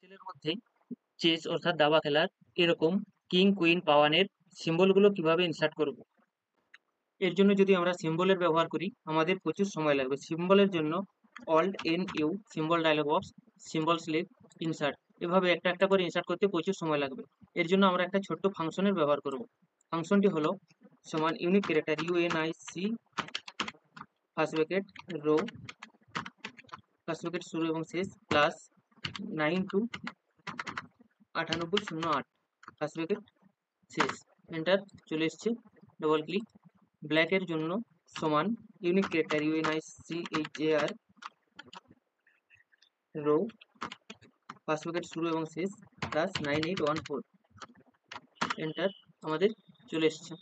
এক্সেলের মধ্যে চেস অর্থাৎ দাবা খেলার এরকম কিং কুইন পাওয়ানের সিম্বলগুলো কিভাবে ইনসার্ট করব। এর জন্য যদি আমরা সিম্বলের ব্যবহার করি আমাদের প্রচুর সময় লাগবে। সিম্বলের জন্য Alt N U, symbol dialog box, symbol select, insert, এভাবে একটা একটা করে ইনসার্ট করতে প্রচুর সময় লাগবে। এর জন্য আমরা একটা ছোট্ট ফাংশনের ব্যবহার করব। ফাংশনটি হলো সমান unique character UNIC first bracket row, first bracket শুরু এবং শেষ প্লাস 9 2 98 0 8 ফার্স্ট ব্র্যাকেট শেষ, এন্টার। চলে এসছে। Double click. ব্ল্যাকের জন্য সমান unique character UNICHAR row, first bracket শুরু এবং শেষ প্লাস 9814, এন্টার। আমাদের চলে এসছে।